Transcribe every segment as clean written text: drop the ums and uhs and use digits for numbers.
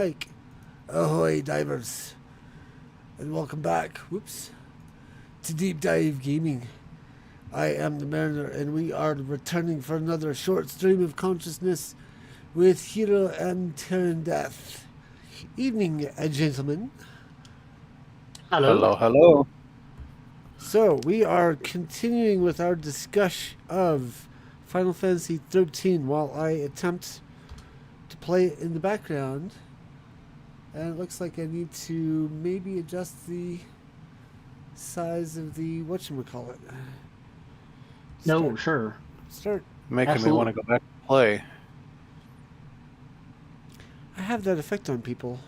Mike. Ahoy, divers. And welcome back, whoops, to Deep Dive Gaming. I am the Mariner, and we are returning for another short stream of consciousness with Hiro and Tyrundeth. Evening, gentlemen. Hello. Hello, hello. So, we are continuing with our discussion of Final Fantasy XIII while I attempt to play it in the background. And it looks like I need to maybe adjust the size of the whatchamacallit. No, sure. Start. Making Absolutely. me want to go back and play. I have that effect on people.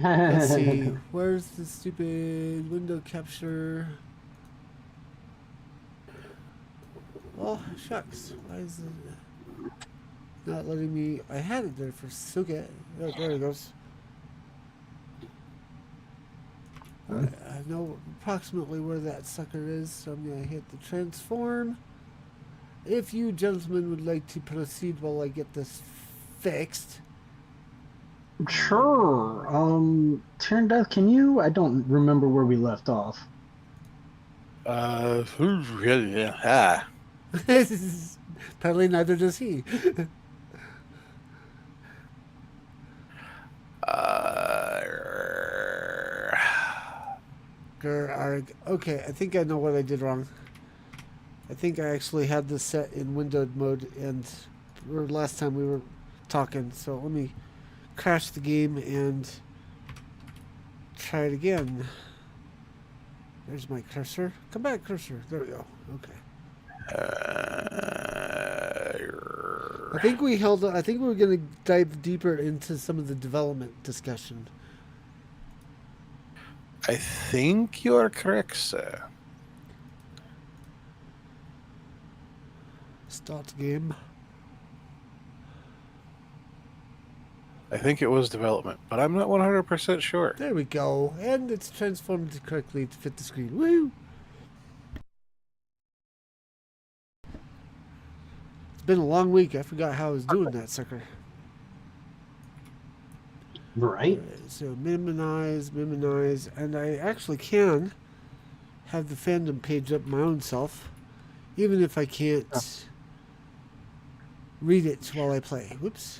Let's see. Where's the stupid window capture? Oh, shucks. Why is it not letting me? I had it there for Suga. Oh, there it goes. Alright, I know approximately where that sucker is, so I'm going to hit the transform. If you gentlemen would like to proceed while I get this fixed. Sure. Tyrundeth, can you? I don't remember where we left off. Yeah. Apparently neither does he. Okay, I think I know what I did wrong. I think I actually had this set in windowed mode, and last time we were talking, so let me crash the game and try it again. There's my cursor. Come back, cursor. There we go. Okay. I think we were going to dive deeper into some of the development discussion. I think you are correct, sir. Start game. I think it was development, but I'm not 100% sure. There we go. And it's transformed correctly to fit the screen. Woo! It's been a long week. I forgot how I was doing that sucker. Right. So minimize, and I actually can have the fandom page up my own self, even if I can't read it while I play. Whoops.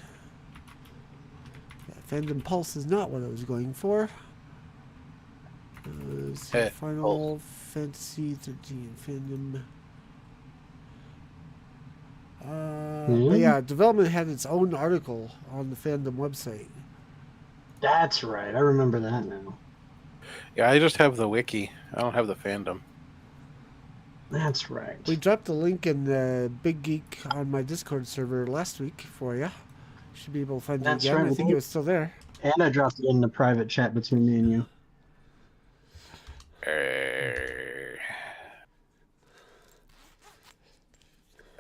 Yeah, fandom pulse is not what I was going for. Final Fantasy 13 fandom. But yeah, development had its own article on the fandom website. That's right. I remember that now. Yeah, I just have the wiki. I don't have the fandom. That's right. We dropped the link in the Big Geek on my Discord server last week for you. Should be able to find it That's again. right. I think it was still there. And I dropped it in the private chat between me and you.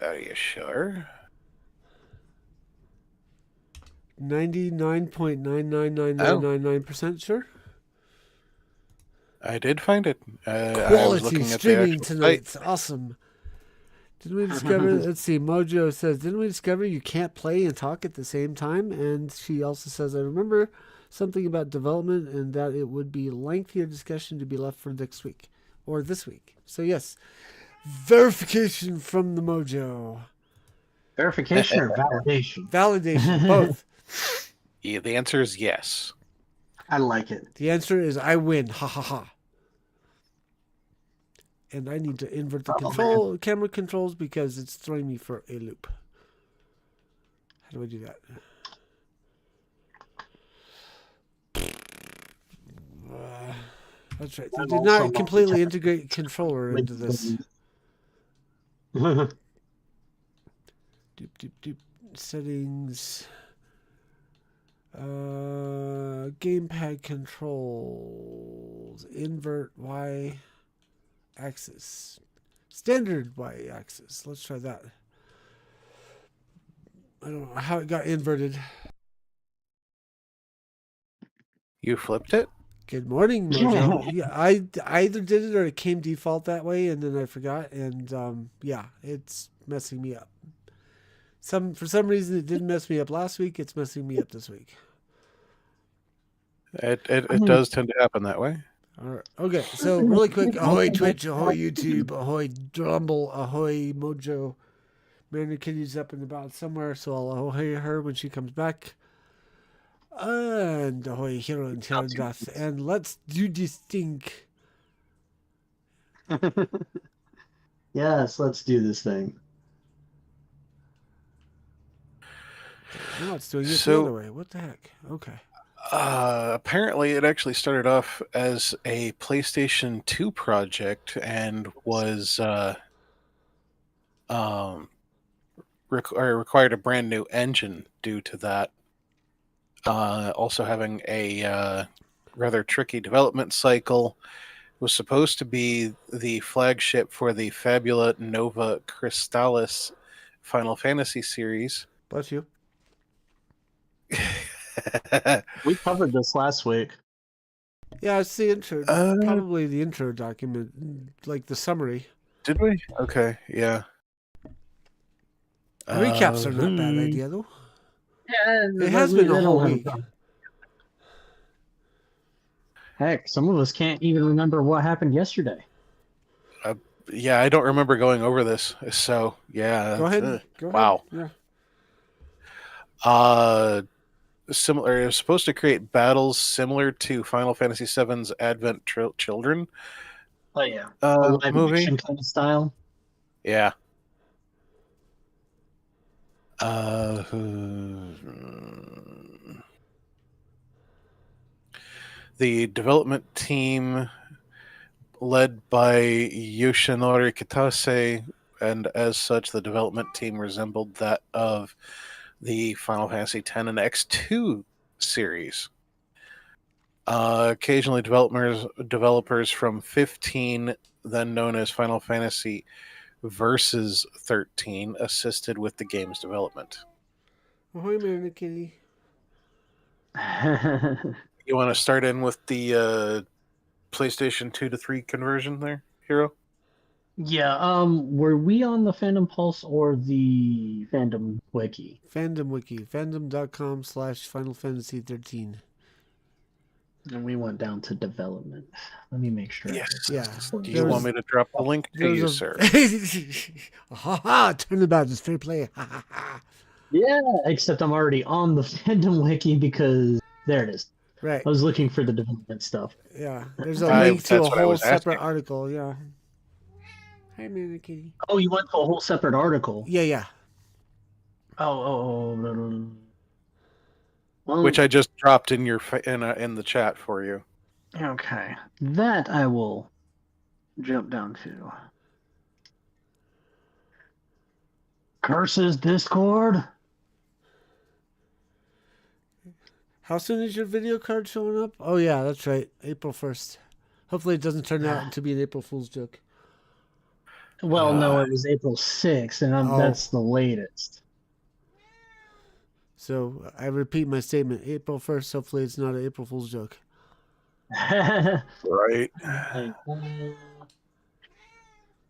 Are you sure? 99.99999% sure. I did find it. I was Quality looking at the streaming actual tonight. site. It's awesome. Didn't we discover? Let's see. Mojo says, "Didn't we discover you can't play and talk at the same time?" And she also says, "I remember something about development and that it would be lengthier discussion to be left for next week or this week." So yes, verification from the Mojo. Verification or validation? Validation, both. Yeah, the answer is yes. I like it. The answer is I win. Ha ha ha. And I need to invert the camera controls because it's throwing me for a loop. How do I do that? That's right. They did not completely integrate controller into this. Doop, doop, doop. Settings. Gamepad controls. Invert Y axis. Standard Y axis. Let's try that. I don't know how it got inverted. You flipped it? Good morning, Mojo. Yeah, I either did it or it came default that way, and then I forgot, and yeah, it's messing me up. For some reason it didn't mess me up last week. It's messing me up this week. It does tend to happen that way. All right. Okay, so really quick, ahoy Twitch, ahoy YouTube, ahoy Rumble, ahoy Mojo. Mary Kitty's up and about somewhere, so I'll ahoy her when she comes back. And ahoy Hiro and Tyrundeth, and let's do this thing. Yes, let's do this thing. Now it's doing it the other way. What the heck? Okay. Apparently, it actually started off as a PlayStation 2 project and was required a brand new engine due to that. Also having a rather tricky development cycle. It was supposed to be the flagship for the Fabula Nova Crystallis Final Fantasy series. Bless you. We covered this last week. Yeah, it's the intro. Probably the intro document, like the summary. Did we? Okay, yeah. Recaps are not a bad idea, though. Yeah, it has been a whole week. Heck, some of us can't even remember what happened yesterday. Yeah, I don't remember going over this. So, yeah. Go ahead. Wow. Yeah. Similar. It was supposed to create battles similar to Final Fantasy VII's Advent Children. Oh yeah, movie kind of style. Yeah. The development team, led by Yoshinori Kitase, and as such, the development team resembled that of the Final Fantasy X and X2 series. Occasionally, developers from 15, then known as Final Fantasy Versus 13, assisted with the game's development. Ahoy, Mary Kitty. You want to start in with the PlayStation 2 to 3 conversion there, Hiro? Yeah, were we on the Fandom Pulse or the Fandom Wiki? Fandom Wiki. Fandom.com/Final Fantasy 13. And we went down to development. Let me make sure. Yes. Yeah. Do you want me to drop the link to you, sir? Ha ha! Turnabout is fair play. Ha ha ha! Yeah, except I'm already on the Fandom Wiki because there it is. Right. I was looking for the development stuff. Yeah. There's a link to a whole separate article. Yeah. Hi, Mary Kitty. Oh, you went to a whole separate article? Yeah. Well, which I just dropped in your in the chat for you. okay. That I will jump down to. Curses Discord. How soon is your video card showing up? Oh yeah, that's right, April 1st. Hopefully it doesn't turn out to be an April Fool's joke. Well, no, it was April 6th, and that's the latest. So I repeat my statement: April 1st. Hopefully it's not an April Fool's joke. Right.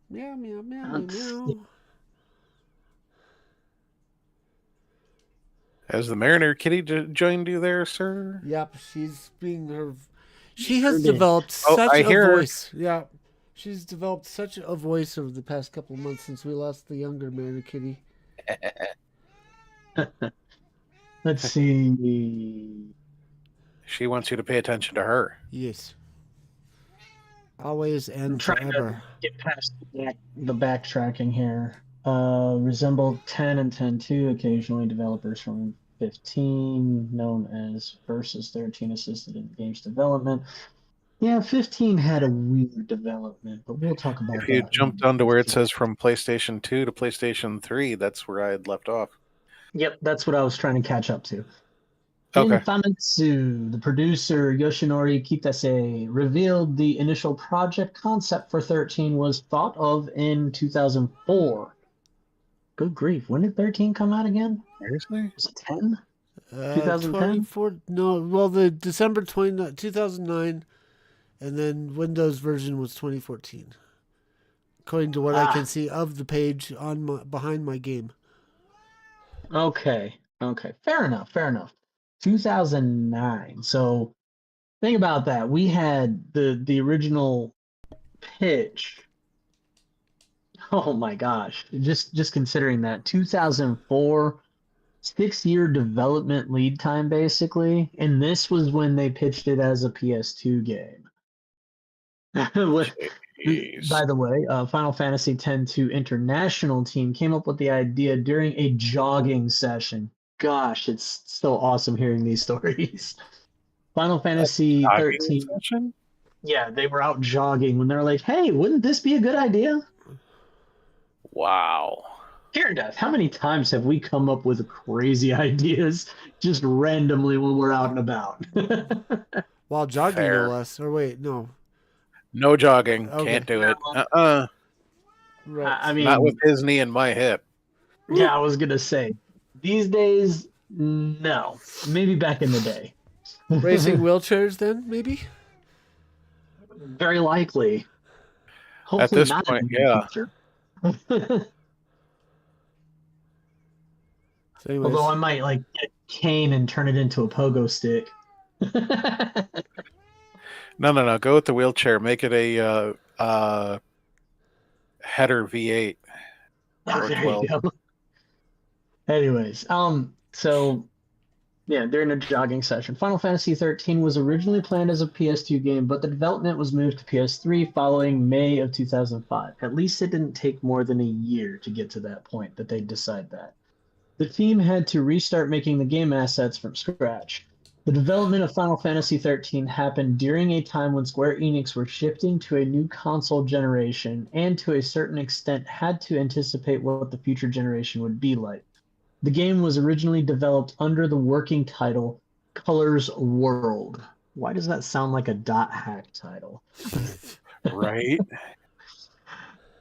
Meow meow meow Let's meow. Has the Mariner Kitty joined you there, sir? Yep, she's being her. She has Sure did. developed Oh, such I a hear her. voice. Yeah, she's developed such a voice over the past couple of months since we lost the younger Mary Kitty. Let's see. She wants you to pay attention to her. Yes. Always I'm and trying forever. to get past the backtracking here. Resemble 10 and 10.2, occasionally developers from 15, known as Versus 13, assisted in the game's development. Yeah, 15 had a weird development, but we'll talk about If you that. jump down to where it says from PlayStation 2 to PlayStation 3, that's where I had left off. Yep, that's what I was trying to catch up to. Okay. In Famitsu, the producer Yoshinori Kitase revealed the initial project concept for 13 was thought of in 2004. Good grief, when did 13 come out again? Seriously? Was it 10? 2010? 24. No, well, the December 2009, and then Windows version was 2014. According to what I can see of the page on behind my game. Okay. Fair enough. 2009. So think about that. We had the original pitch. Oh my gosh. Just considering that 2004, 6-year development lead time basically, and this was when they pitched it as a PS2 game. Jeez. By the way, Final Fantasy X-2 International team came up with the idea during a jogging session. Gosh, it's so awesome hearing these stories. Final Fantasy Jogging 13. session? Yeah, they were out jogging when they were like, hey, wouldn't this be a good idea? Wow. Tyrundeth, how many times have we come up with crazy ideas just randomly when we're out and about? While jogging, Fair. no less. Or wait, no. No jogging. Okay. Can't do it. Right. I mean, Not with his knee and my hip. yeah, I was going to say, these days, no. Maybe back in the day. Racing wheelchairs, then maybe. Very likely. Hopefully At this not point, in the yeah. future. So anyways, Although I might like get a cane and turn it into a pogo stick. No. Go with the wheelchair. Make it a header V8. Oh, Or there 12. you go. Anyways, so yeah, during a jogging session, Final Fantasy 13 was originally planned as a PS2 game, but the development was moved to PS3 following May of 2005. At least it didn't take more than a year to get to that point that they'd decide that. The team had to restart making the game assets from scratch. The development of Final Fantasy 13 happened during a time when Square Enix were shifting to a new console generation and to a certain extent had to anticipate what the future generation would be like. The game was originally developed under the working title Colors World. Why does that sound like a dot hack title? Right?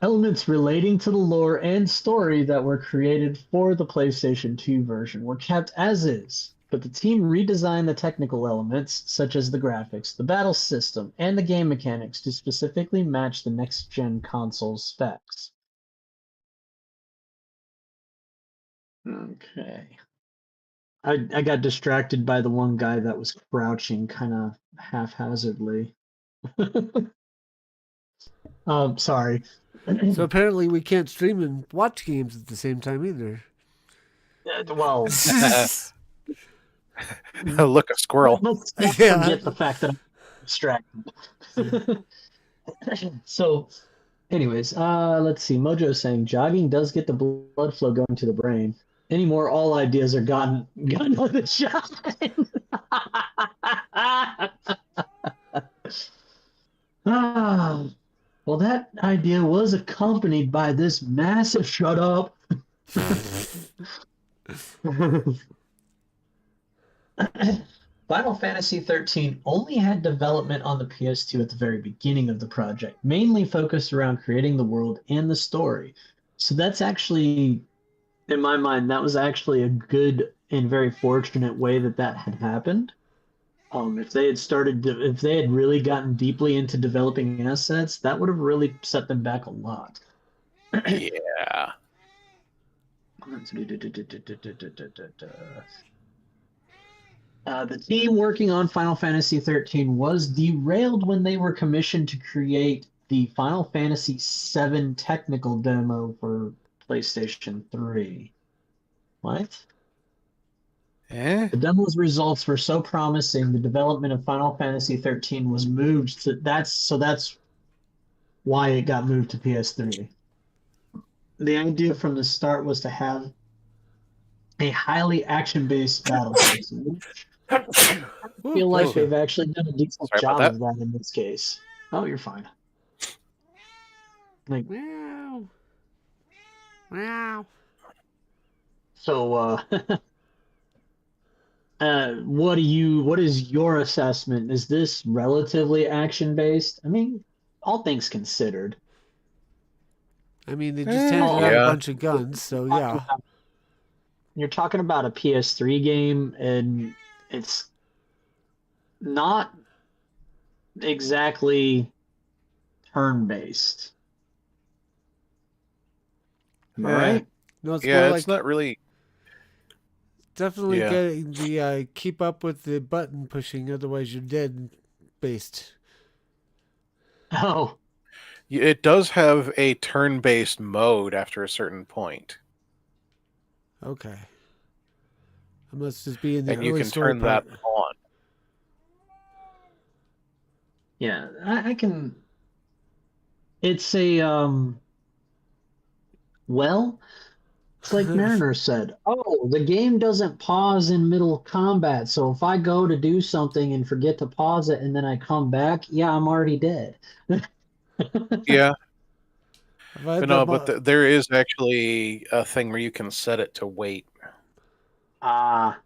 Elements relating to the lore and story that were created for the PlayStation 2 version were kept as is, but the team redesigned the technical elements, such as the graphics, the battle system, and the game mechanics to specifically match the next-gen console's specs. Okay. I got distracted by the one guy that was crouching kind of haphazardly. Sorry. so apparently we can't stream and watch games at the same time either. Well, Look, a squirrel. let's Yeah. forget the fact that I'm distracted. So, anyways, let's see. Mojo saying jogging does get the blood flow going to the brain. anymore. All ideas are gone with the shot. Ah, well, that idea was accompanied by this massive shut up. Final Fantasy XIII only had development on the PS2 at the very beginning of the project, mainly focused around creating the world and the story. So that's actually, in my mind, that was actually a good and very fortunate way that that had happened. If they had if they had really gotten deeply into developing assets, that would have really set them back a lot. Yeah. The team working on Final Fantasy XIII was derailed when they were commissioned to create the Final Fantasy VII technical demo for PlayStation 3. What? Eh? The demo's results were so promising, the development of Final Fantasy XIII was moved to that's why it got moved to PS3. The idea from the start was to have a highly action-based battle system. I Ooh, feel like bless you. they've actually done a decent Sorry about job that. of that in this case. Oh, you're fine. Like, Meow. Meow. so, what is your assessment? Is this relatively action-based? I mean, all things considered. I mean, they just handed Oh, out a yeah. bunch of guns, so yeah. You're talking about a PS3 game, and it's not exactly turn-based. Am I Yeah. right? No, it's Yeah, more it's like not really. definitely Yeah. getting the keep up with the button pushing, otherwise you're dead based. Oh, It does have a turn-based mode after a certain point, Okay. I must just be in the and you early can story turn that part. on. yeah, I can. It's a well, it's like Mariner said. Oh, the game doesn't pause in middle combat, so if I go to do something and forget to pause it and then I come back, yeah, I'm already dead. Yeah, I've had but the no, but there is actually a thing where you can set it to wait. Ah,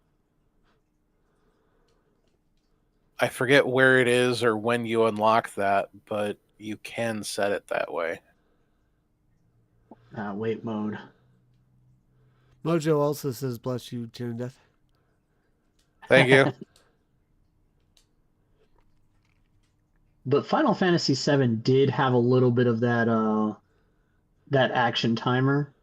I forget where it is or when you unlock that, but you can set it that way. wait mode. Mojo also says bless you, Tyrundeth. Thank you. But Final Fantasy VII did have a little bit of that action timer.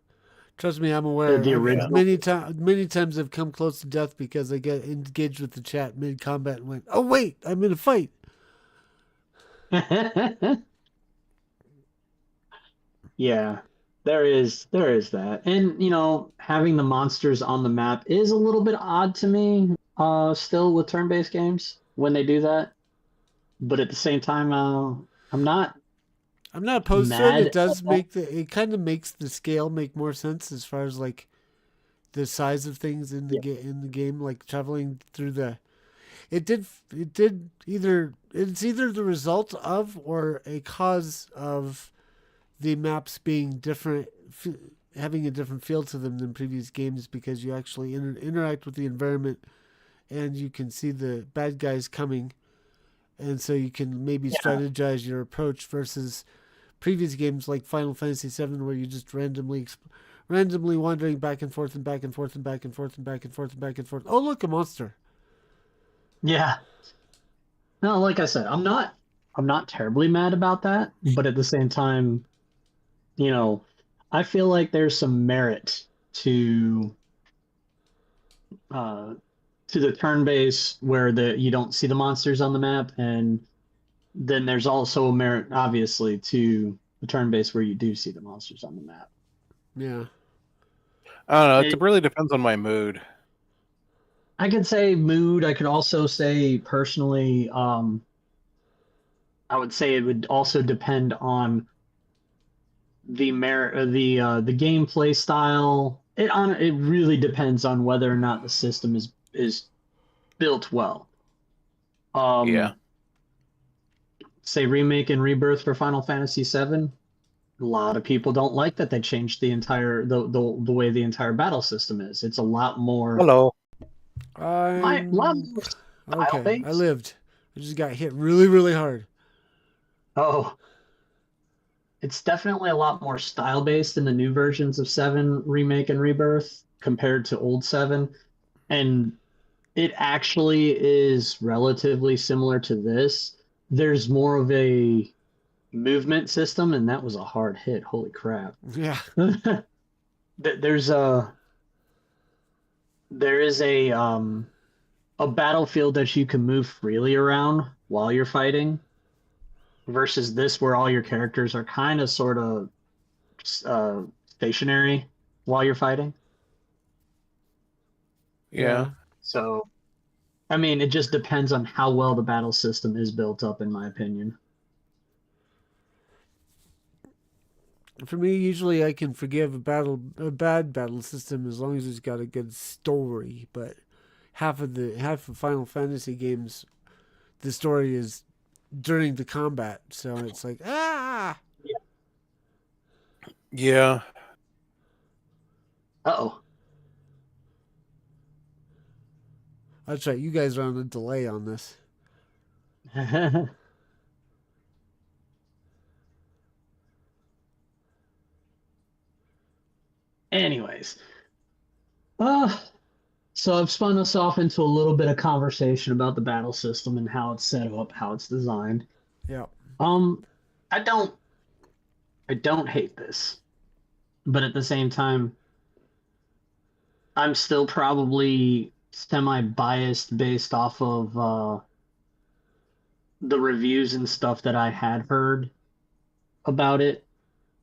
Trust me, I'm aware. The I've original. many times I've come close to death because I get engaged with the chat mid combat and went, "Oh wait, I'm in a fight." Yeah, there is that. And having the monsters on the map is a little bit odd to me, still with turn-based games when they do that. But at the same time, I'm not I'm not opposed to it. mad It at does that. make it kind of makes the scale make more sense as far as like the size of things in the Yeah. in the game, like traveling through the. It did either it's either the result of or a cause of the maps being different, having a different feel to them than previous games because you actually interact with the environment and you can see the bad guys coming, and so you can maybe Yeah. strategize your approach versus previous games like Final Fantasy VII where you just randomly wandering back and forth and back and forth and back and forth and back and forth and back and forth. Oh look, a monster. Yeah. No, like I said, I'm not terribly mad about that, but at the same time, you know, I feel like there's some merit uh to the turn base where you don't see the monsters on the map, and then there's also a merit obviously to the turn base where you do see the monsters on the map. Yeah. I don't know. It It, really depends on my mood. I could say mood. I could also say personally, I would say it would also depend on the merit, the gameplay style, it really depends on whether or not the system is built well. Yeah. Say remake and rebirth for Final Fantasy VII. A lot of people don't like that they changed the entire the way the entire battle system is. It's a lot more Hello. lot I'm more style okay. I based. lived. I just got hit really, really hard. Oh, it's definitely a lot more style based in the new versions of 7 remake and rebirth compared to old 7. And it actually is relatively similar to this. There's more of a movement system, and that was a hard hit. Holy crap. Yeah. There's there is a battlefield that you can move freely around while you're fighting versus this where all your characters are kind of sort of stationary while you're fighting. Yeah. So, I mean, it just depends on how well the battle system is built up, in my opinion. For me, usually I can forgive a bad battle system as long as it's got a good story. But half of Final Fantasy games, the story is during the combat, so it's like Yeah. Uh-oh. That's right. You guys are on a delay on this. Anyways, so I've spun us off into a little bit of conversation about the battle system and how it's set up, how it's designed. Yeah. Um, I don't hate this, but at the same time, I'm still probably semi-biased based off of the reviews and stuff that I had heard about it,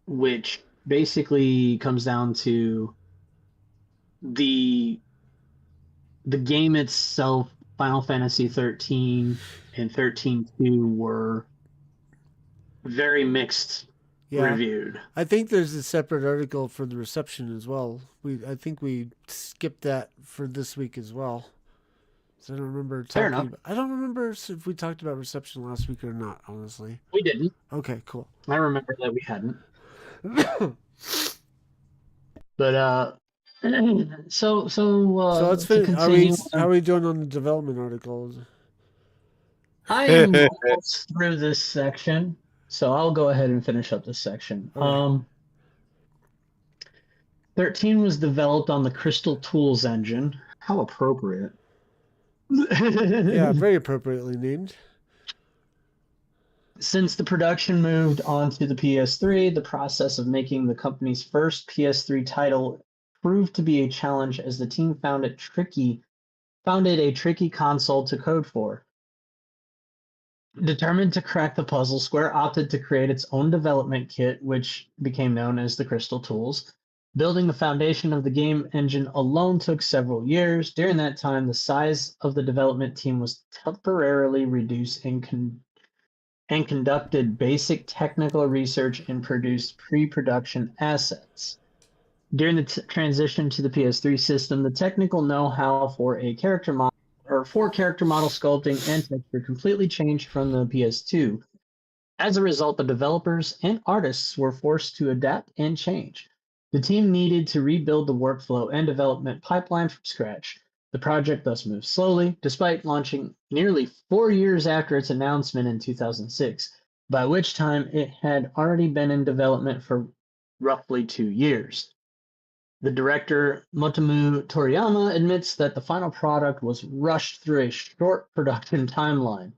which basically comes down to the the game itself. Final Fantasy 13 and 13-2 were very mixed Yeah. reviewed. I think there's a separate article for the reception as well. I think we skipped that for this week as well. So I don't remember Fair talking. enough. I don't remember if we talked about reception last week or not. Honestly. We didn't. Okay. Cool. I remember that we hadn't. But So let's to finish. continue, How are we doing on the development articles? I am almost through this section, so I'll go ahead and finish up this section. Okay. 13 was developed on the Crystal Tools engine. How appropriate. Yeah, very appropriately named. Since the production moved on to the PS3, the process of making the company's first PS3 title proved to be a challenge as the team found it a tricky console to code for. Determined to crack the puzzle, Square opted to create its own development kit, which became known as the Crystal Tools. Building the foundation of the game engine alone took several years. During that time, the size of the development team was temporarily reduced and conducted basic technical research and produced pre-production assets. During the transition to the PS3 system, the technical know-how for character model sculpting and texture completely changed from the PS2. As a result, the developers and artists were forced to adapt and change. The team needed to rebuild the workflow and development pipeline from scratch. The project thus moved slowly, despite launching nearly 4 years after its announcement in 2006, by which time it had already been in development for roughly 2 years. The director, Motomu Toriyama, admits that the final product was rushed through a short production timeline.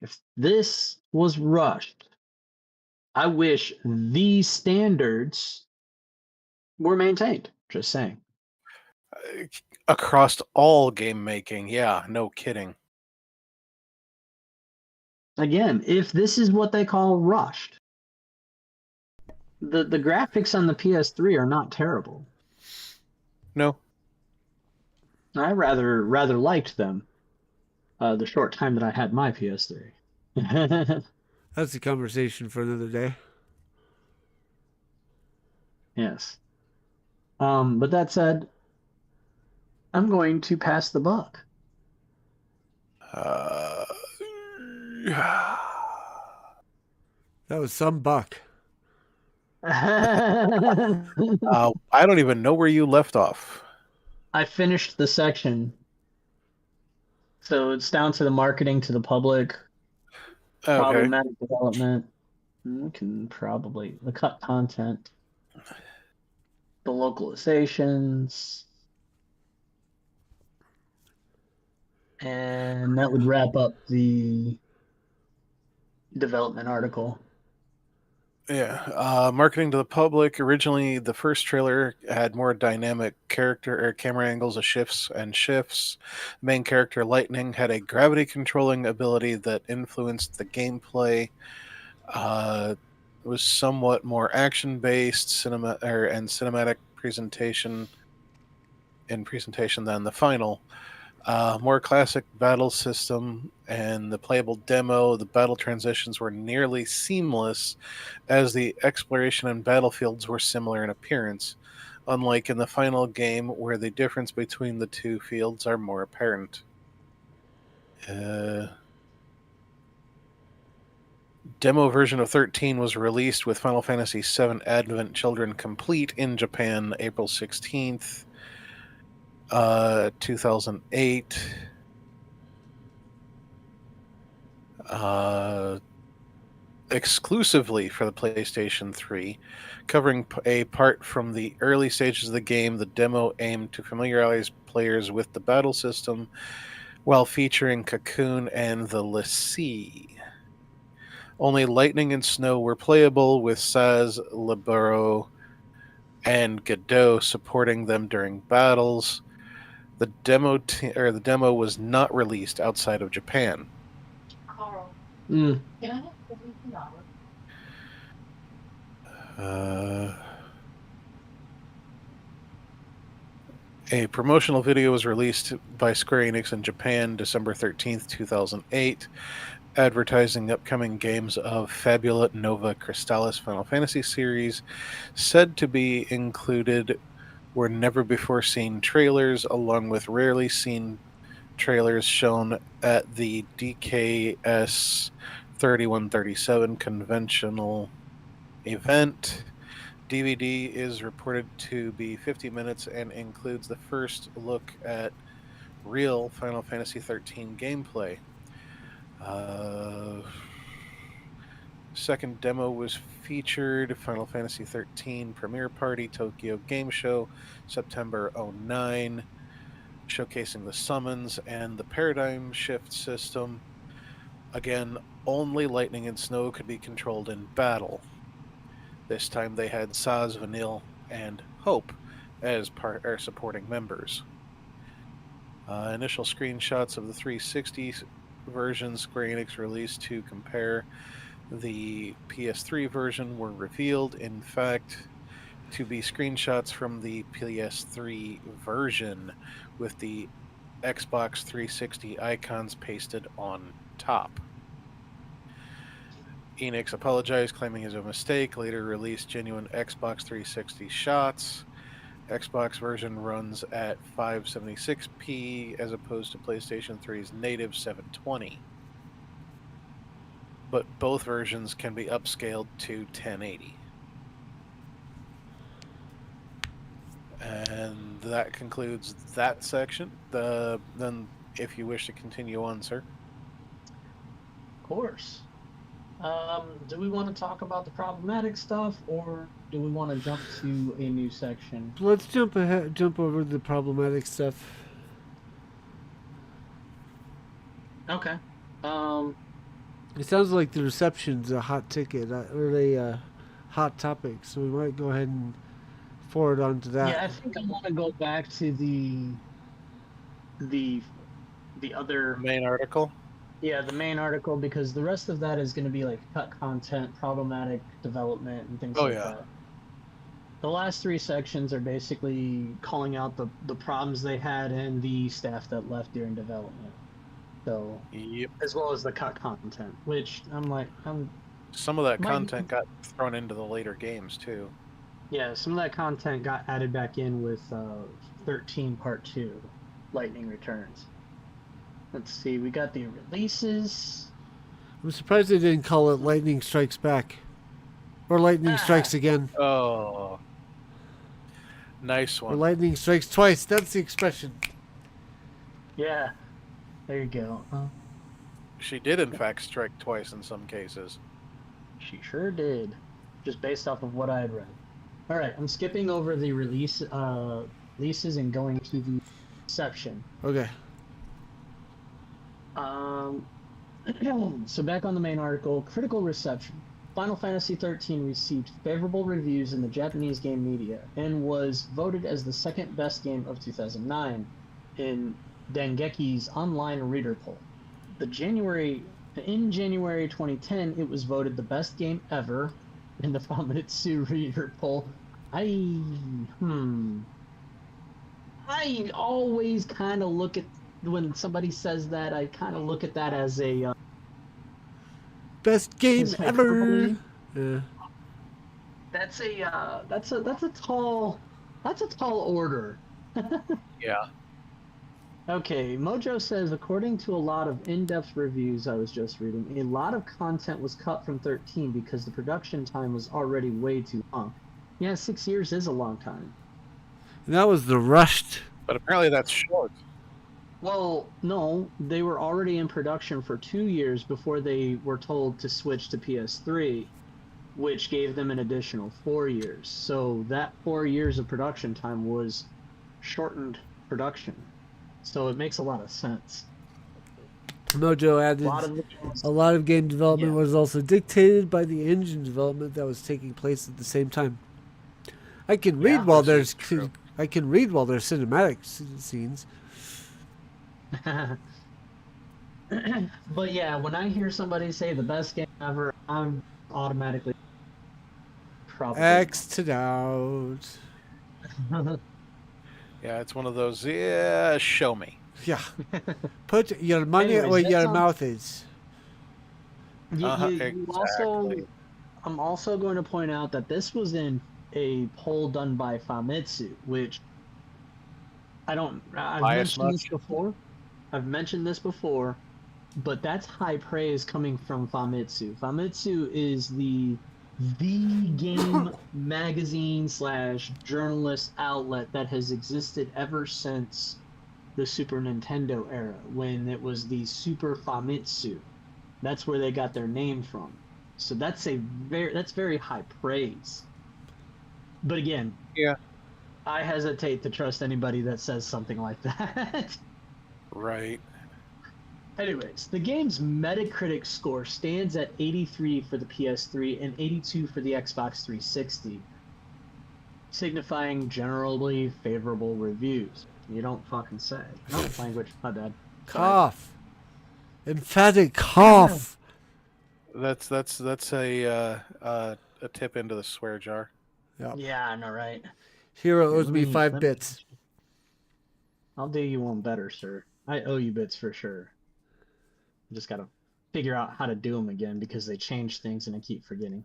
If this was rushed, I wish these standards were maintained. Just saying. Across all game making, yeah, no kidding. Again, if this is what they call rushed, the graphics on the PS3 are not terrible. No. I rather liked them the short time that I had my PS3. That's a conversation for another day. Yes. But that said, I'm going to pass the buck. Uh, That was some buck. I I don't even know where you left off. finished the section. So it's down to the marketing to the public, Okay. problematic development. We can probably the cut content, the localizations, and that would wrap up the development article. Yeah, marketing to the public. Originally, the first trailer had more dynamic character or camera angles of shifts. Main character Lightning had a gravity controlling ability that influenced the gameplay. Was somewhat more action based and cinematic presentation than the final. More classic battle system and the playable demo. The battle transitions were nearly seamless, as the exploration and battlefields were similar in appearance, unlike in the final game, where the difference between the two fields are more apparent. Demo version of 13 was released with Final Fantasy VII Advent Children complete in Japan April 16th, 2008. Exclusively for the PlayStation 3, covering a part from the early stages of the game. The demo aimed to familiarize players with the battle system while featuring Cocoon and the Lassie. Only Lightning and Snow were playable, with Saz, Libero, and Godot supporting them during battles. The demo was not released outside of Japan. Mm. A promotional video was released by Square Enix in Japan December 13th, 2008, advertising upcoming games of Fabula Nova Crystallis Final Fantasy series. Said to be included were never-before-seen trailers, along with rarely seen trailers shown at the DKS 3137 conventional event. DVD is reported to be 50 minutes and includes the first look at real Final Fantasy XIII gameplay. Second demo was featured Final Fantasy XIII Premiere Party Tokyo Game Show, September 09, showcasing the summons and the paradigm shift system. Again, only Lightning and Snow could be controlled in battle. This time they had Saz, Vanille, and Hope as supporting members. Initial screenshots of the 360 version Square Enix released to compare the PS3 version were revealed, in fact, to be screenshots from the PS3 version with the Xbox 360 icons pasted on top. Enix apologized, claiming it was a mistake, later released genuine Xbox 360 shots. Xbox version runs at 576p as opposed to PlayStation 3's native 720. But both versions can be upscaled to 1080. And that concludes that section. Then, if you wish to continue on, sir. Of course. Do we want to talk about the problematic stuff, or do we want to jump to a new section? Let's jump over the problematic stuff. Okay. It sounds like the reception's a hot ticket, or a hot topic, so we might go ahead and forward on to that. Yeah, I think I want to go back to the other Main article. Yeah, the main article, because the rest of that is going to be like cut content, problematic development, and things like that. The last three sections are basically calling out the problems they had and the staff that left during development. So, yep. As well as the cut content, which some of that content got thrown into the later games too. Yeah, some of that content got added back in with 13 Part 2, Lightning Returns. Let's see, we got the releases. I'm surprised they didn't call it Lightning Strikes Back. Or Lightning Ah, Strikes Again. Oh, nice Or one. Lightning Strikes Twice. That's the expression. yeah, there you go. She did, in fact, strike twice in some cases. She sure did, just based off of what I had read. All right, I'm skipping over the releases and going to the reception. Okay. Um, so back on the main article, critical reception. Final Fantasy XIII received favorable reviews in the Japanese game media and was voted as the second best game of 2009 in Dengeki's online reader poll. In January 2010, it was voted the best game ever in the Famitsu reader poll. I always kind of look at when somebody says that. I kind of look at that as a Best game as ever. hyperbole. Yeah. That's a tall order. Yeah. Okay, Mojo says, according to a lot of in-depth reviews I was just reading, a lot of content was cut from 13 because the production time was already way too long. Yeah, 6 years is a long time. And that was the rushed. But apparently that's short. Well, no, they were already in production for 2 years before they were told to switch to PS3, which gave them an additional 4 years. So that 4 years of production time was shortened production. So it makes a lot of sense. Mojo added a lot of game development was also dictated by the engine development that was taking place at the same time. I can read while there's cinematic scenes. But yeah, when I hear somebody say the best game ever, I'm automatically probably X'd out. Yeah, it's one of those, yeah, show me. Yeah. Put your money Anyways, where that your sounds- mouth is. Exactly. I'm also going to point out that this was in a poll done by Famitsu, which I've Bias mentioned much? this before. I've mentioned this before, but that's high praise coming from Famitsu. Famitsu is the game magazine / journalist outlet that has existed ever since the Super Nintendo era, when it was the Super Famitsu. That's where they got their name from. So that's very high praise. But again, Yeah. I hesitate to trust anybody that says something like that. Right. Anyways, the game's Metacritic score stands at 83 for the PS3 and 82 for the Xbox 360, signifying generally favorable reviews. You don't fucking say. No language, my bad. Cough. Emphatic cough. That's a tip into the swear jar. Yep. Yeah, I know, right? Hiro owes me Let 5 me- bits. I'll do you one better, sir. I owe you bits for sure. I just gotta figure out how to do them again because they change things and I keep forgetting.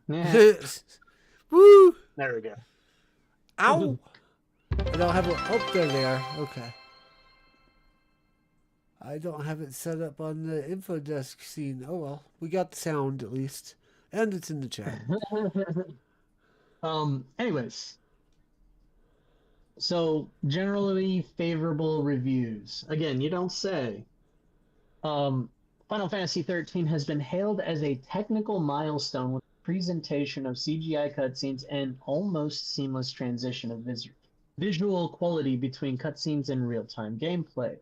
Woo! There we go. Ow! I don't have it. Oh, there they are. Okay. I don't have it set up on the info desk scene. Oh well, we got the sound at least, and it's in the chat. Anyways, so generally favorable reviews. Again, you don't say. Final Fantasy XIII has been hailed as a technical milestone with presentation of CGI cutscenes and almost seamless transition of visual quality between cutscenes and real-time gameplay,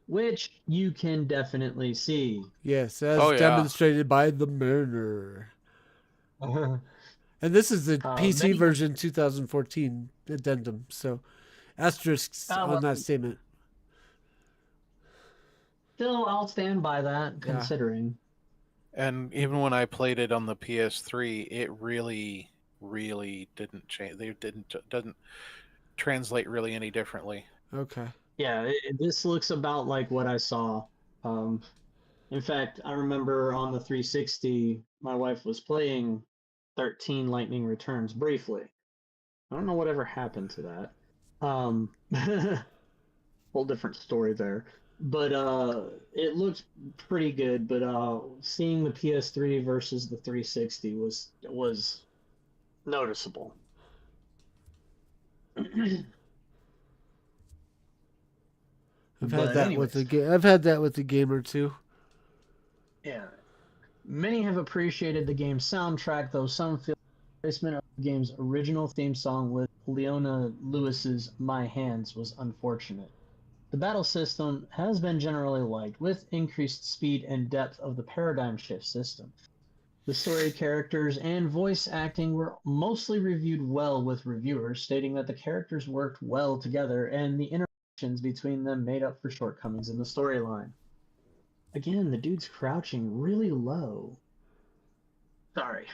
which you can definitely see. Yes, as Oh, yeah. demonstrated by the Mariner. And this is the PC many- version 2014 addendum, so asterisks on that statement. Still, I'll stand by that, Yeah. considering. And even when I played it on the PS3, it really, really didn't change. Doesn't translate really any differently. Okay. Yeah, this looks about like what I saw. In fact, I remember on the 360, my wife was playing 13 Lightning Returns briefly. I don't know whatever happened to that. Whole different story there. But it looked pretty good. But seeing the PS3 versus the 360 was noticeable. I've had But that with anyways, I've had that with the gamer too. yeah. Many have appreciated the game's soundtrack, though some feel the replacement of the game's original theme song with Leona Lewis's My Hands was unfortunate. The battle system has been generally liked, with increased speed and depth of the paradigm shift system. The story, characters, and voice acting were mostly reviewed well, with reviewers stating that the characters worked well together and the interactions between them made up for shortcomings in the storyline. Again, the dude's crouching really low. Sorry.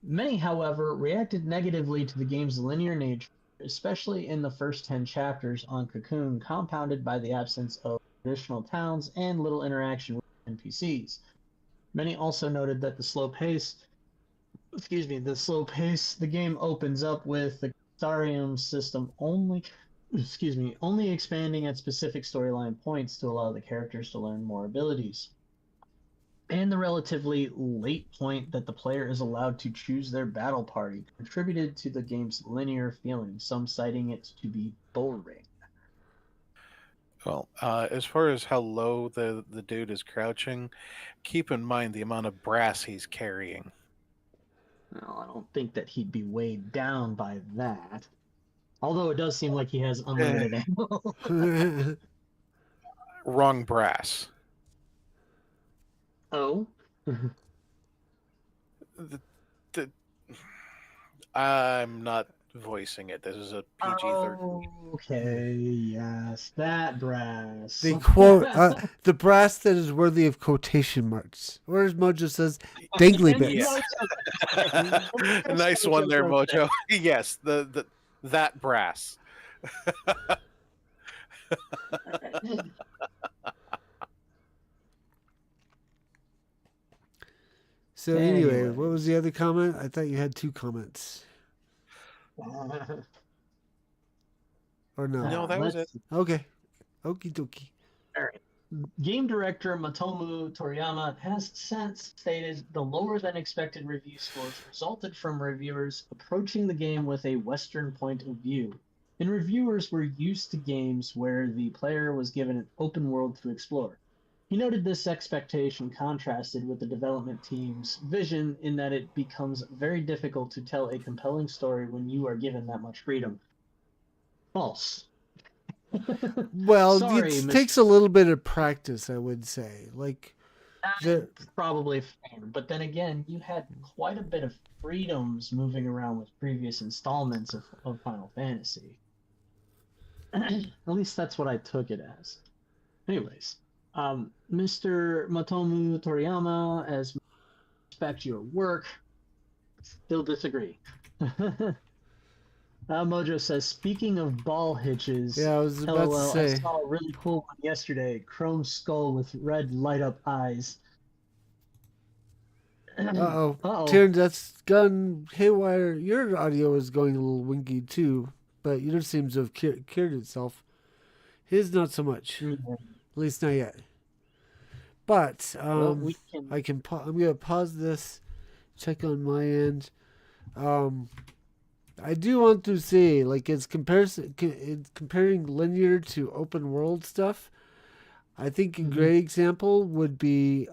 Many, however, reacted negatively to the game's linear nature, especially in the first 10 chapters on Cocoon, compounded by the absence of traditional towns and little interaction with NPCs. Many also noted that the slow pace the game opens up with the Starium system only expanding at specific storyline points to allow the characters to learn more abilities, and the relatively late point that the player is allowed to choose their battle party contributed to the game's linear feeling, some citing it to be boring. Well, as far as how low the dude is crouching, keep in mind the amount of brass he's carrying. Well, I don't think that he'd be weighed down by that. Although it does seem like he has unlimited ammo. Wrong brass. Oh? The, the, I'm not voicing it. This is a PG-13. Okay, yes, that brass. They quote the brass that is worthy of quotation marks. Or as Mojo says, dangly bits. Yeah. Nice one there, Mojo. Yes, that brass. So anyway, what was the other comment? I thought you had 2 comments. Or no? No, that was it. Okay. Okie dokie. All right. Game director Matomu Toriyama has since stated the lower than expected review scores resulted from reviewers approaching the game with a Western point of view. And reviewers were used to games where the player was given an open world to explore. He noted this expectation contrasted with the development team's vision in that it becomes very difficult to tell a compelling story when you are given that much freedom. False. Well, Sorry, it takes a little bit of practice, I would say. Like, probably fair, but then again, you had quite a bit of freedoms moving around with previous installments of Final Fantasy. At least that's what I took it as. Anyways, Mr. Matomu Toriyama, as respect your work, still disagree. Mojo says, speaking of ball hitches, yeah, I was about LOL, to say. I saw a really cool one yesterday. Chrome skull with red light up eyes. Uh-oh. Tyrundeth's gone haywire. Your audio is going a little winky too, but yours seems to have cured itself. His not so much. Mm-hmm. At least not yet. But Well, I'm gonna pause this, check on my end. I do want to say, like, it's comparing linear to open world stuff. I think a great example would be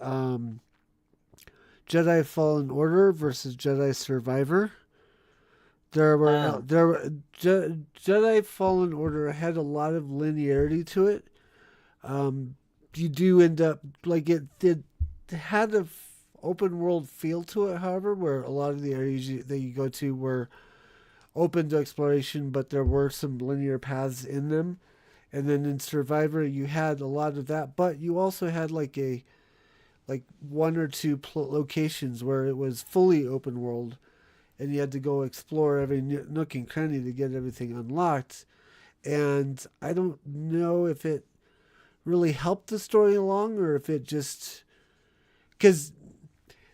Jedi Fallen Order versus Jedi Survivor. Jedi Fallen Order had a lot of linearity to it. You do end up it had a open world feel to it, however, where a lot of the areas that you go to were open to exploration, but there were some linear paths in them. And then in Survivor, you had a lot of that, but you also had like 1 or 2 locations where it was fully open world, and you had to go explore every nook and cranny to get everything unlocked. And I don't know if it really helped the story along, or if it just, because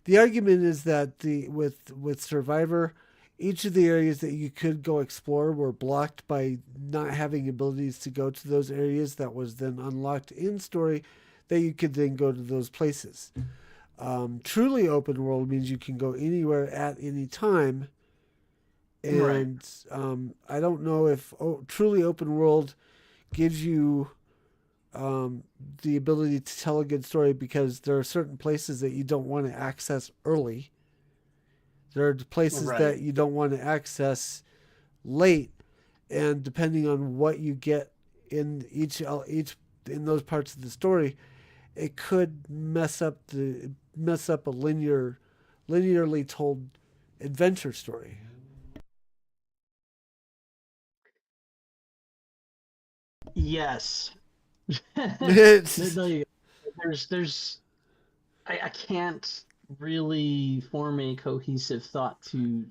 the argument is that with Survivor, each of the areas that you could go explore were blocked by not having abilities to go to those areas. That was then unlocked in story, that you could then go to those places. Truly open world means you can go anywhere at any time. Right. And I don't know if truly open world gives you the ability to tell a good story, because there are certain places that you don't want to access early. There are places Right. that you don't want to access late, and depending on what you get in each in those parts of the story, it could mess up a linearly told adventure story. Yes. It's, There you go. There's I can't really form a cohesive thought to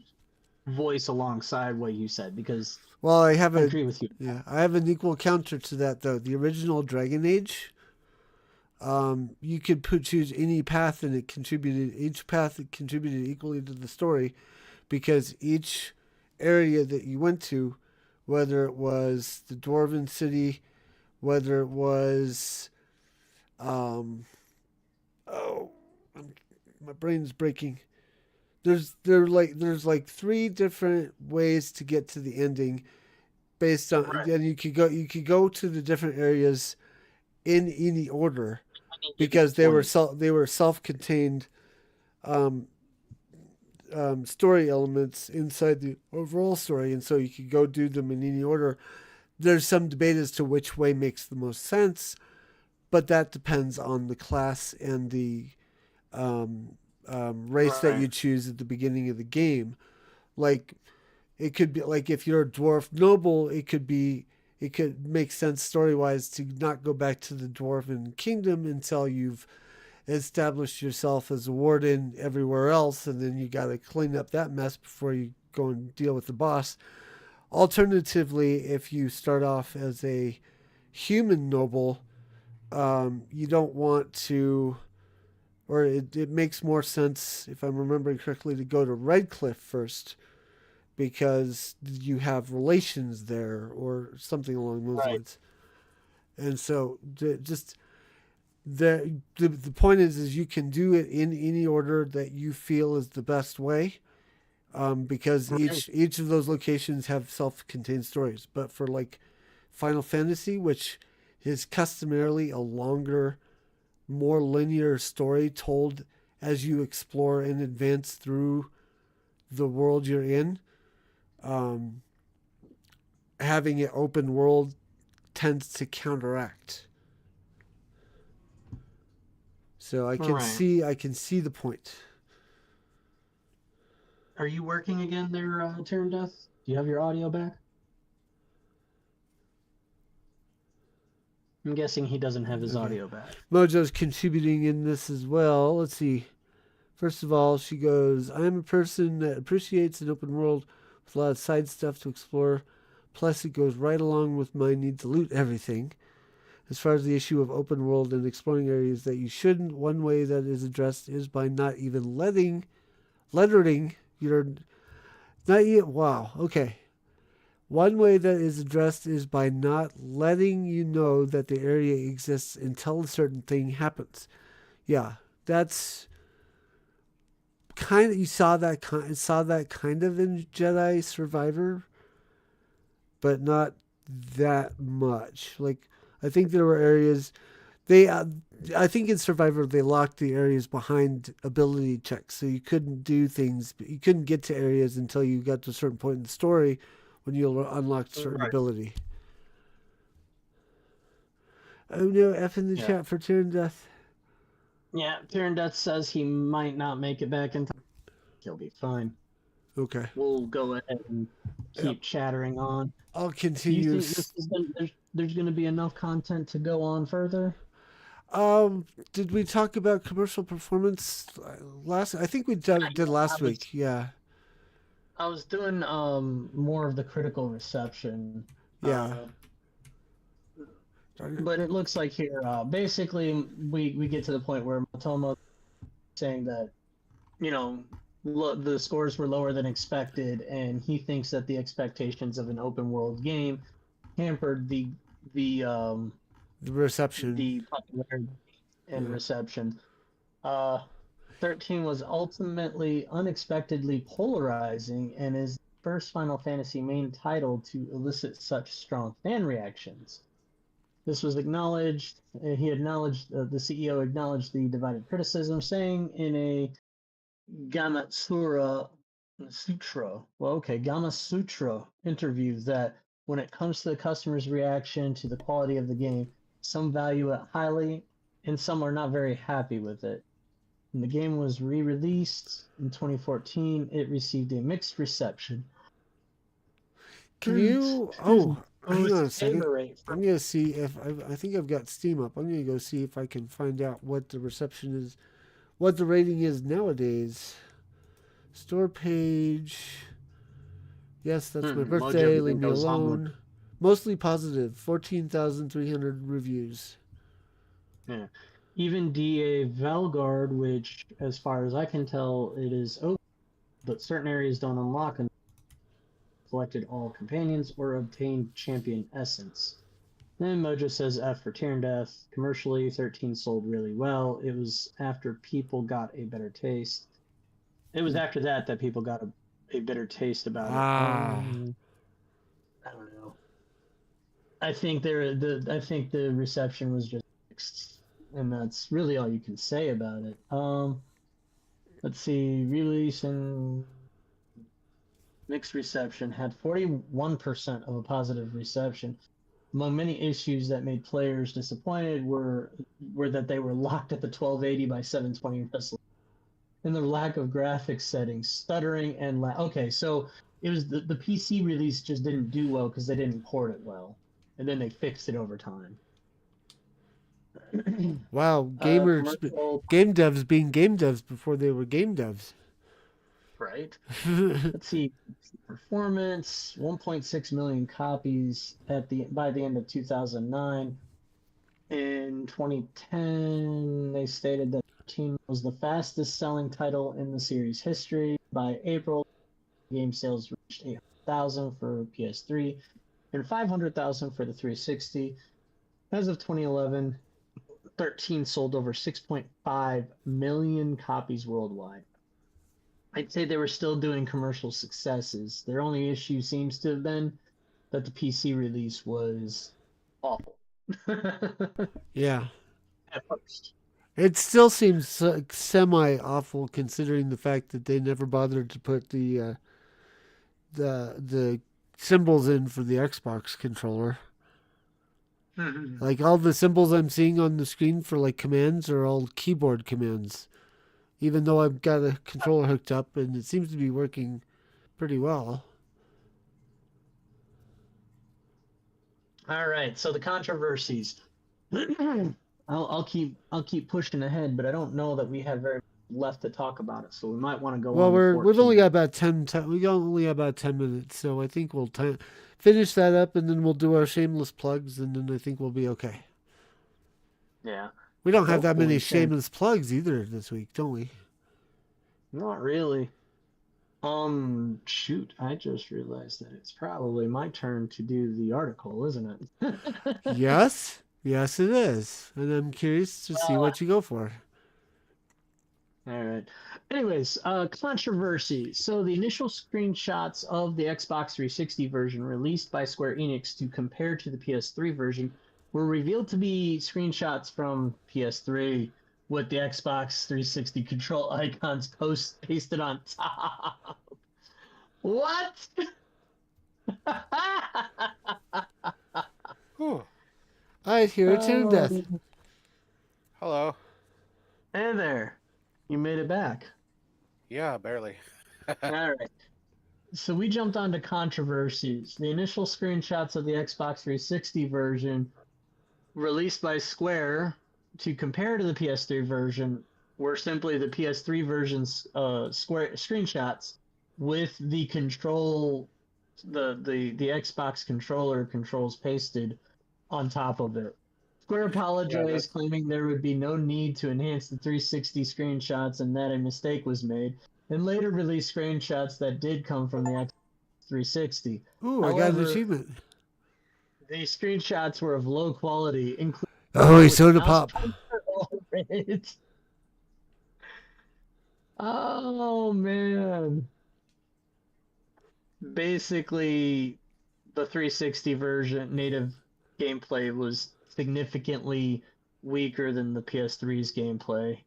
voice alongside what you said, because well, I agree with you. I have an equal counter to that though. The original Dragon Age, you could choose any path, and each path contributed equally to the story, because each area that you went to, whether it was the Dwarven city, whether it was, um, oh, my brain's breaking. There's like three different ways to get to the ending based on, Right. and you could go to the different areas in any order, Any given because point. they were self-contained um, story elements inside the overall story, and so you could go do them in any order. There's some debate as to which way makes the most sense, but that depends on the class and the race that Right. you choose at the beginning of the game. Like, it could be like, if you're a dwarf noble, it could make sense story wise to not go back to the dwarven kingdom until you've established yourself as a warden everywhere else, and then you got to clean up that mess before you go and deal with the boss. Alternatively, if you start off as a human noble, you don't want to, or it makes more sense, if I'm remembering correctly, to go to Redcliffe first, because you have relations there or something along those Right. lines. And so just the point is you can do it in any order that you feel is the best way, because Right. each of those locations have self-contained stories. But for like Final Fantasy, which is customarily a longer, more linear story told as you explore and advance through the world you're in, um, having it open world tends to counteract. So Right. I can see the point. Are you working again there, Tyrundeth? Do you have your audio back? I'm guessing he doesn't have his Okay. audio back. Mojo's contributing in this as well. Let's see. First of all, she goes, I am a person that appreciates an open world with a lot of side stuff to explore. Plus, it goes right along with my need to loot everything. As far as the issue of open world and exploring areas that you shouldn't, one way that is addressed is by not even lettering your, not yet, wow, okay. One way that is addressed is by not letting you know that the area exists until a certain thing happens. Yeah, that's kind of, you saw that kind of in Jedi Survivor, but not that much. Like, I think there were areas they I think in Survivor they locked the areas behind ability checks, so you couldn't do things. You couldn't get to areas until you got to a certain point in the story when you unlocked a certain Right. ability. Oh no! F in the Yeah. chat for Tyrundeth. Yeah. Tyrundeth says he might not make it back in time. He'll be fine. Okay. We'll go ahead and Yep. keep chattering on. I'll Do you continue. think there's going to be enough content to go on further? Did we talk about commercial performance last? I think we did I last was week. Yeah. I was doing more of the critical reception, Yeah. uh, but it looks like here basically we get to the point where Matomo saying that, you know, the scores were lower than expected, and he thinks that the expectations of an open world game hampered the reception. the popularity and Yeah. reception. 13 was ultimately unexpectedly polarizing and is the first Final Fantasy main title to elicit such strong fan reactions. This was acknowledged. He acknowledged, the CEO acknowledged the divided criticism, saying in a Gama Sutra interview that when it comes to the customer's reaction to the quality of the game, some value it highly and some are not very happy with it. When the game was re-released in 2014, it received a mixed reception. Can you? Oh, hang on a second. Favor rate I'm gonna see if I think I've got Steam up. I'm gonna go see if I can find out what the reception is, what the rating is nowadays. Store page. Yes, that's my birthday. Leave me alone. Mostly positive. 14,300 reviews. Yeah. Even DA Valgard, which, as far as I can tell, it is open, but certain areas don't unlock until collected all companions or obtained champion essence. Then Mojo says F for Tyrundeth. Commercially, 13 sold really well. It was after people got a better taste. It was after that people got a bitter taste about it. I don't know. I think the reception was just mixed, and that's really all you can say about it. Let's see, release and mixed reception had 41% of a positive reception. Among many issues that made players disappointed were that they were locked at the 1280 by 720 resolution, and the lack of graphics settings, stuttering, and okay, so it was the PC release just didn't do well because they didn't port it well, and then they fixed it over time. Wow, game devs being game devs before they were game devs. Right. Let's see. Performance: 1.6 million copies by the end of 2009. In 2010, they stated that 13 was the fastest selling title in the series history. By April, game sales reached 800,000 for PS3 and 500,000 for the 360. As of 2011, 13 sold over 6.5 million copies worldwide. I'd say they were still doing commercial successes. Their only issue seems to have been that the PC release was awful. Yeah. At first. It still seems semi-awful considering the fact that they never bothered to put the symbols in for the Xbox controller. Like all the symbols I'm seeing on the screen for like commands are all keyboard commands. Even though I've got a controller hooked up and it seems to be working pretty well. All right, so the controversies. I'll keep pushing ahead, but I don't know that we have very much left to talk about it, so we might want to go. Well, we've only got about 10 minutes, so I think we'll finish that up, and then we'll do our shameless plugs, and then I think we'll be okay. Yeah. We don't have that many shameless plugs either this week, don't we? Not really. Shoot, I just realized that it's probably my turn to do the article, isn't it? Yes, it is, and I'm curious to see what you go for. All right. Anyways, controversy. So the initial screenshots of the Xbox 360 version released by Square Enix to compare to the PS3 version were revealed to be screenshots from PS3 with the Xbox 360 control icons pasted on top. What? Whew. Alright, Hiro, Tyrundeth. Hello. Hey there. You made it back. Yeah, barely. All right. So we jumped onto controversies. The initial screenshots of the Xbox 360 version released by Square to compare to the PS3 version were simply the PS3 version's Square screenshots with the control, the Xbox controller controls pasted on top of it. Square apologized, claiming there would be no need to enhance the 360 screenshots and that a mistake was made. and later released screenshots that did come from the X360. Ooh, I got an However, achievement. these screenshots were of low quality, including Oh, one a with soda mouse pop. pointer over it. Oh man. Basically, the 360 version native gameplay was significantly weaker than the PS3's gameplay.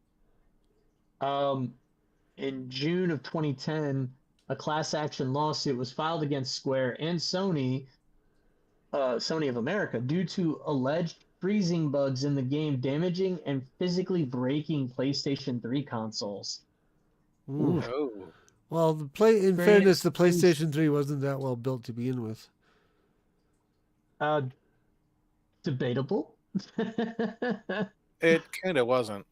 Um, in June of 2010, a class action lawsuit was filed against Square and Sony of America, due to alleged freezing bugs in the game damaging and physically breaking PlayStation 3 consoles. Ooh. Oof. Oh, Well, in Square fairness, the Enix- PlayStation 3 wasn't that well built to begin with. Uh, debatable. it kind of wasn't.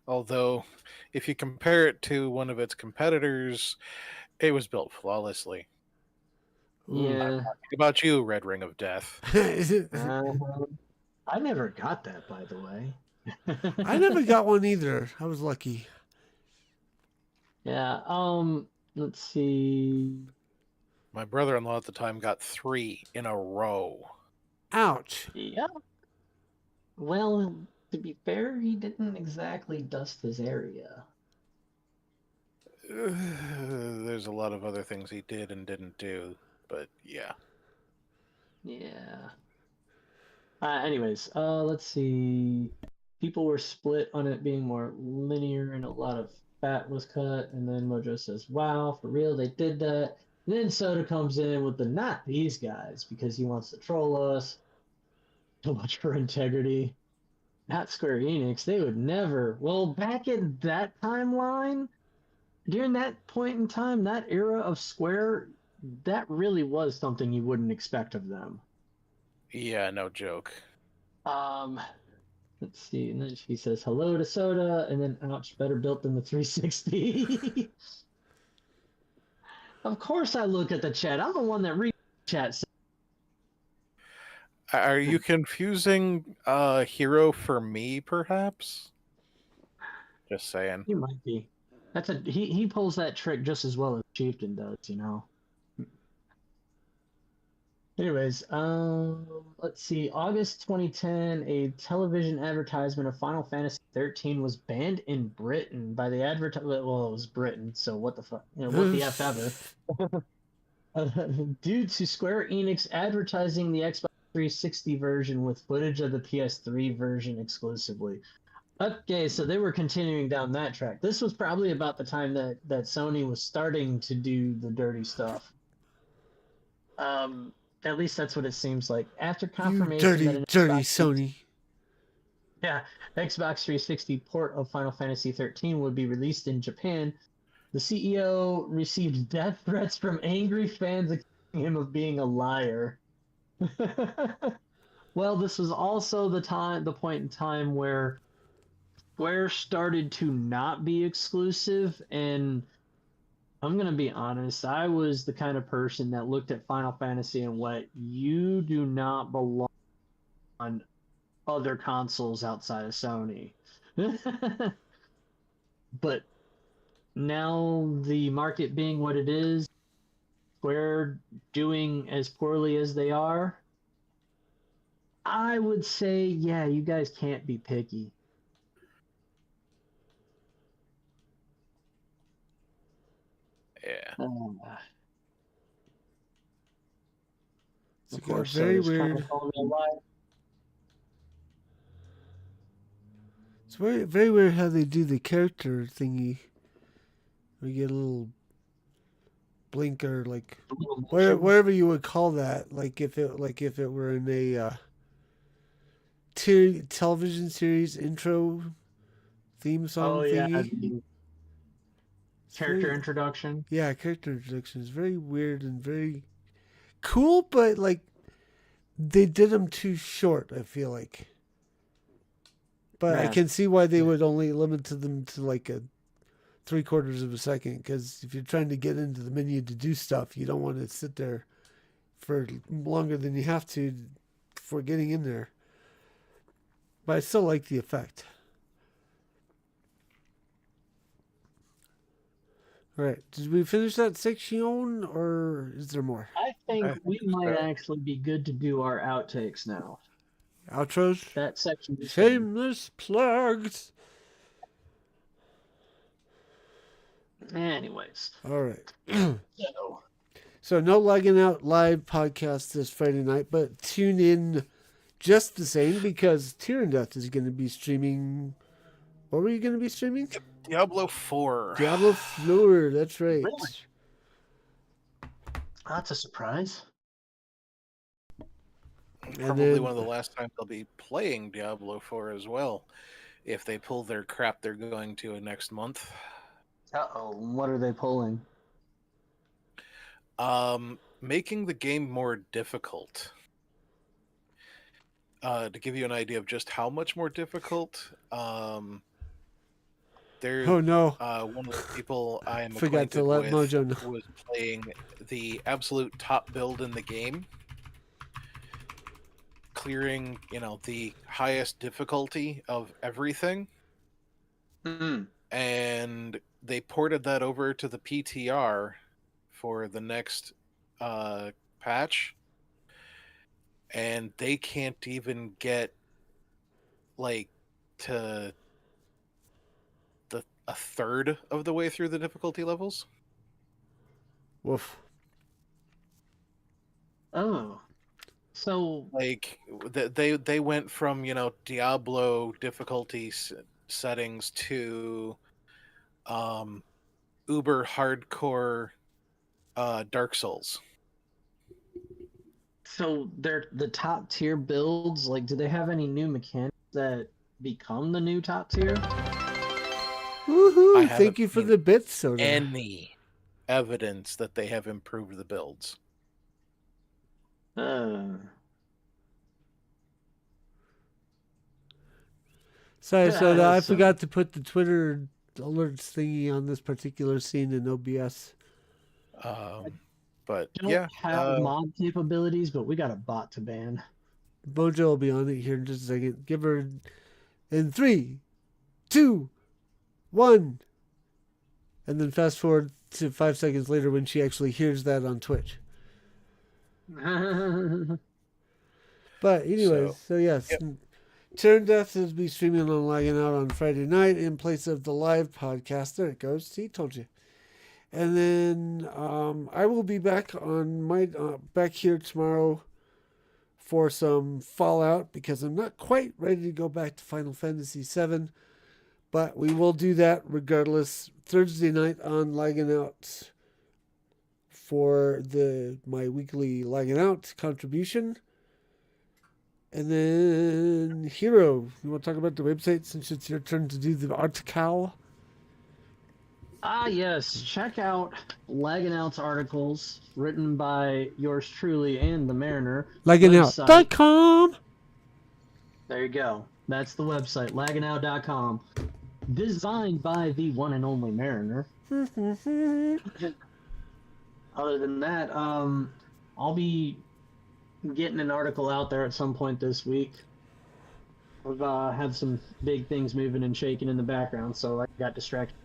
Although, if you compare it to one of its competitors, it was built flawlessly. Ooh. Yeah. What about you, Red Ring of Death? Is it? I never got that, by the way. I never got one either. I was lucky. Yeah. Let's see. My brother-in-law at the time got 3 in a row. Ouch. Yeah. Well, to be fair, he didn't exactly dust his area. There's a lot of other things he did and didn't do, but yeah. Yeah. Anyways, let's see. People were split on it being more linear and a lot of fat was cut. And then Mojo says, wow, for real, they did that. And then Soda comes in with the not these guys because he wants to troll us. So much for integrity. Not Square Enix. They would never. Well, back in that timeline, during that point in time, that era of Square, that really was something you wouldn't expect of them. Yeah, no joke. Let's see. And then she says hello to Soda, and then ouch, better built than the 360. Of course, I look at the chat. I'm the one that reads chat. Are you confusing Hiro for me, perhaps? Just saying. He might be. He pulls that trick just as well as Chieftain does, you know. Anyways, let's see. August 2010, a television advertisement of Final Fantasy 13 was banned in Britain by the Well, it was Britain, so what the fuck? You know, what the f ever? Due to Square Enix advertising the Xbox 360 version with footage of the PS3 version exclusively. Okay, so they were continuing down that track. This was probably about the time that Sony was starting to do the dirty stuff. At least that's what it seems like. After You confirmation that dirty Sony. Xbox 360 port of Final Fantasy 13 would be released in Japan, the CEO received death threats from angry fans accusing him of being a liar. Well, this was also the point in time where Square started to not be exclusive, and I'm going to be honest, I was the kind of person that looked at Final Fantasy and went, you do not belong on other consoles outside of Sony. But now the market being what it is, Square doing as poorly as they are, I would say, yeah, you guys can't be picky. Yeah. It's Of course, very so trying to weird. call me a liar. It's very, very weird how they do the character thingy. We get a little blinker, like wherever you would call that. Like if it were in a television series intro theme song Oh yeah, thingy. the It's character very, introduction. yeah, character introduction is very weird and very cool, but like they did them too short. I feel like, but I Yeah. can see why they would only limit to them to like a 3/4 of a second. Because if you're trying to get into the menu to do stuff, you don't want to sit there for longer than you have to before getting in there. But I still like the effect. All right. Did we finish that section, or is there more? I think I we think might so. actually be good to do our outtakes now. Outros? That section is done. Shameless plugs. Anyways, All right. so So no Lagging Out live podcast this Friday night, but tune in just the same because Tyrundeth is going to be streaming. What were you going to be streaming? Diablo 4. Diablo Floor. That's right. Really? that's a surprise. Probably then- one of the last times they'll be playing Diablo 4 as well. If they pull their crap they're going to next month. Uh-oh, what are they pulling? Making the game more difficult. To give you an idea of just how much more difficult, there. Oh no! One of the people I am Forgot to acquainted let with Mojo know. was playing the absolute top build in the game, clearing, the highest difficulty of everything, and they ported that over to the PTR for the next patch, and they can't even get to a third of the way through the difficulty levels. Woof. Oh, so they went from Diablo difficulty settings to uber hardcore Dark Souls. So they're the top tier builds. Like, do they have any new mechanics that become the new top tier? Woohoo! haven't Thank you for seen the bits, Soda. Any evidence that they have improved the builds? Sorry, Soda. I so- forgot to put the Twitter alerts thingy on this particular scene in OBS. But Don't yeah, have mod capabilities, but we got a bot to ban. Mojo will be on it here in just a second. Give her in 3, 2, 1, and then fast forward to 5 seconds later when she actually hears that on Twitch. But anyways, so yes, yep. Tyrundeth will be streaming on Lagging Out on Friday night in place of the live podcast. There it goes. See, told you. And then I will be back on my back here tomorrow for some Fallout because I'm not quite ready to go back to Final Fantasy VII, but we will do that regardless. Thursday night on Lagging Out for my weekly Lagging Out contribution. And then Hiro, you want to talk about the website since it's your turn to do the article? Yes. Check out Lagging Out's articles written by yours truly and the Mariner. Lagginout.com. There you go. That's the website, lagginout.com. Designed by the one and only Mariner. Other than that, I'll be getting an article out there at some point this week. We've had some big things moving and shaking in the background, so I got distracted.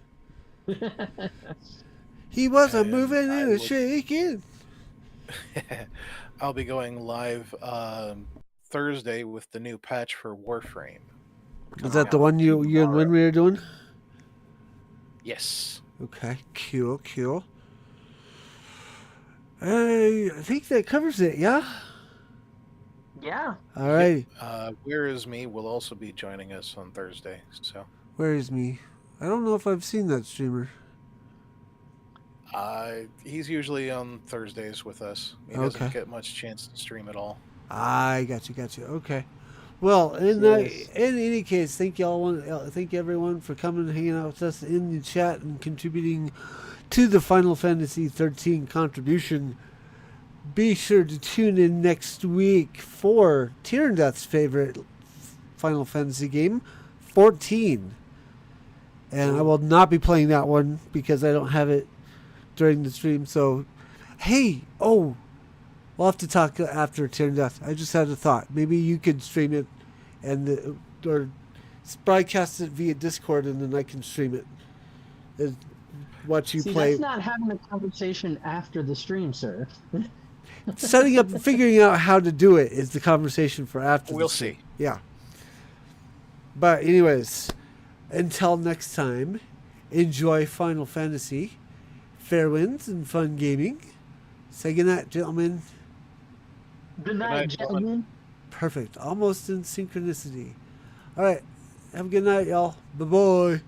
He wasn't And moving I and will- shaking. I'll be going live Thursday with the new patch for Warframe. Is that the one you and tomorrow. Winry are doing? Yes. Okay, cool. I think that covers it, yeah? Yeah. All right. Where Is Me will also be joining us on Thursday. So Where is me? I don't know if I've seen that streamer. he's usually on Thursdays with us. He Okay. doesn't get much chance to stream at all. I got you. Okay. Well, in any case, thank everyone for coming and hanging out with us in the chat and contributing to the Final Fantasy XIII contribution. Be sure to tune in next week for Tyrundeth's favorite Final Fantasy game, 14. And I will not be playing that one because I don't have it during the stream. So, hey, we'll have to talk after Tyrundeth. I just had a thought. Maybe you could stream it or broadcast it via Discord, and then I can stream it. watch you See, play. that's not having a conversation after the stream, sir. Setting up, figuring out how to do it is the conversation for after. We'll the stream. see. Yeah. But anyways, until next time, enjoy Final Fantasy, fair winds and fun gaming. Say goodnight, gentlemen. Good night, night, gentlemen. gentlemen. Perfect. Almost in synchronicity. All right. Have a good night, y'all. Bye-bye.